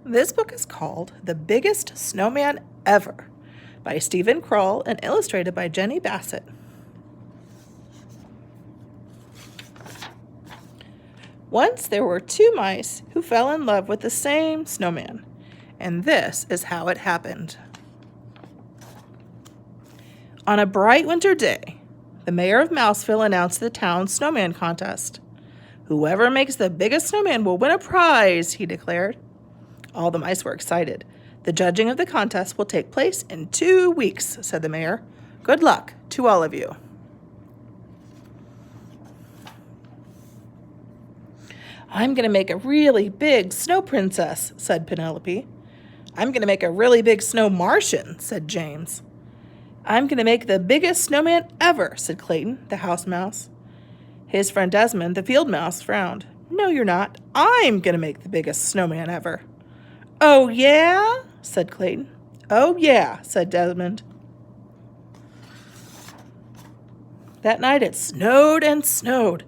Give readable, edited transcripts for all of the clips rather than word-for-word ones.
This book is called The Biggest Snowman Ever by Stephen Kroll and illustrated by Jeni Bassett. Once there were two mice who fell in love with the same snowman, and this is how it happened. On a bright winter day, the mayor of Mouseville announced the town's snowman contest. "Whoever makes the biggest snowman will win a prize," he declared. All the mice were excited. "The judging of the contest will take place in 2 weeks," said the mayor. "Good luck to all of you." "I'm going to make a really big snow princess," said Penelope. "I'm going to make a really big snow Martian," said James. "I'm going to make the biggest snowman ever," said Clayton, the house mouse. His friend Desmond, the field mouse, frowned. "No, you're not. I'm going to make the biggest snowman ever." "Oh, yeah?" said Clayton. "Oh, yeah," said Desmond. That night it snowed and snowed.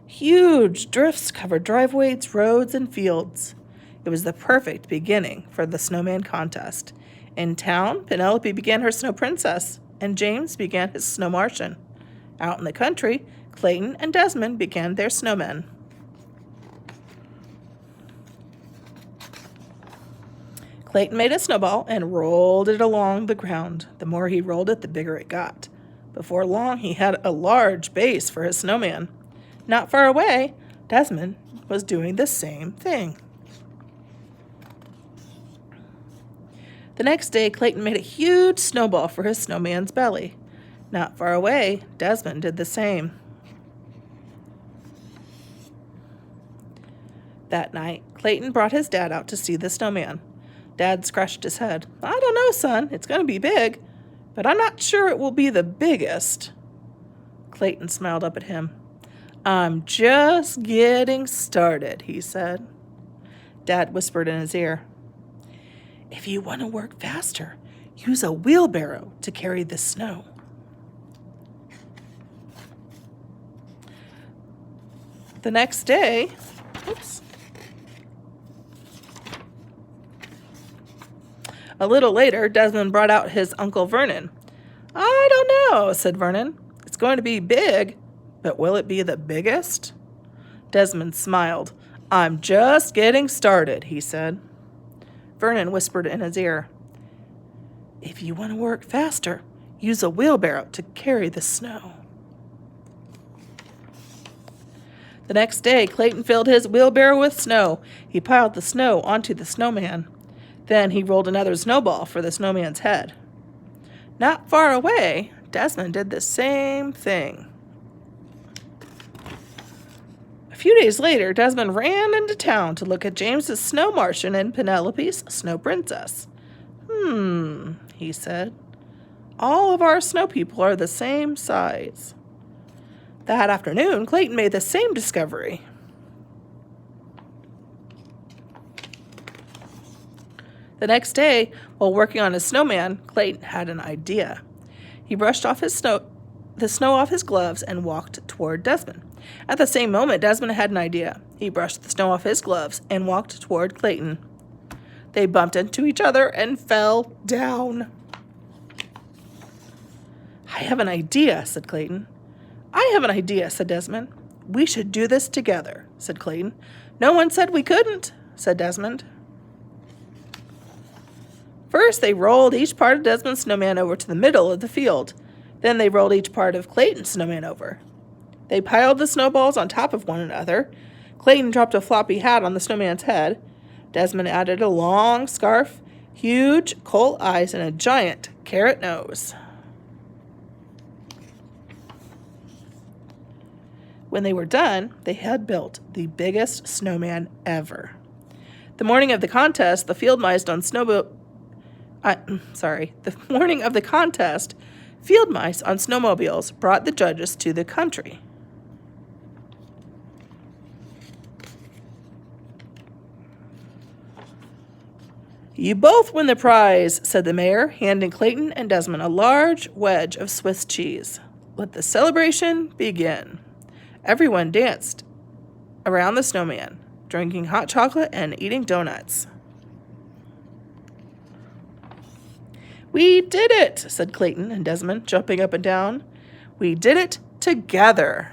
Huge drifts covered driveways, roads, and fields. It was the perfect beginning for the snowman contest. In town, Penelope began her snow princess, and James began his snow Martian. Out in the country, Clayton and Desmond began their snowmen. Clayton made a snowball and rolled it along the ground. The more he rolled it, the bigger it got. Before long, he had a large base for his snowman. Not far away, Desmond was doing the same thing. The next day, Clayton made a huge snowball for his snowman's belly. Not far away, Desmond did the same. That night, Clayton brought his dad out to see the snowman. Dad scratched his head. "I don't know, son. It's going to be big, but I'm not sure it will be the biggest." Clayton smiled up at him. "I'm just getting started," he said. Dad whispered in his ear, "If you want to work faster, use a wheelbarrow to carry the snow." The next day, a little later, Desmond brought out his Uncle Vernon. "I don't know," said Vernon. "It's going to be big, but will it be the biggest?" Desmond smiled. "I'm just getting started," he said. Vernon whispered in his ear, "If you want to work faster, use a wheelbarrow to carry the snow." The next day, Clayton filled his wheelbarrow with snow. He piled the snow onto the snowman. Then he rolled another snowball for the snowman's head. Not far away, Desmond did the same thing. A few days later, Desmond ran into town to look at James's snow Martian and Penelope's snow princess. He said. "All of our snow people are the same size." That afternoon, Clayton made the same discovery. The next day, while working on his snowman, Clayton had an idea. He brushed off the snow off his gloves and walked toward Desmond. At the same moment, Desmond had an idea. He brushed the snow off his gloves and walked toward Clayton. They bumped into each other and fell down. "I have an idea," said Clayton. "I have an idea," said Desmond. "We should do this together," said Clayton. "No one said we couldn't," said Desmond. First, they rolled each part of Desmond's snowman over to the middle of the field. Then they rolled each part of Clayton's snowman over. They piled the snowballs on top of one another. Clayton dropped a floppy hat on the snowman's head. Desmond added a long scarf, huge coal eyes, and a giant carrot nose. When they were done, they had built the biggest snowman ever. The morning of the contest, field mice on snowmobiles brought the judges to the country. "You both win the prize," said the mayor, handing Clayton and Desmond a large wedge of Swiss cheese. "Let the celebration begin." Everyone danced around the snowman, drinking hot chocolate and eating donuts. We did it, said Clayton and Desmond, jumping up and down. We did it together.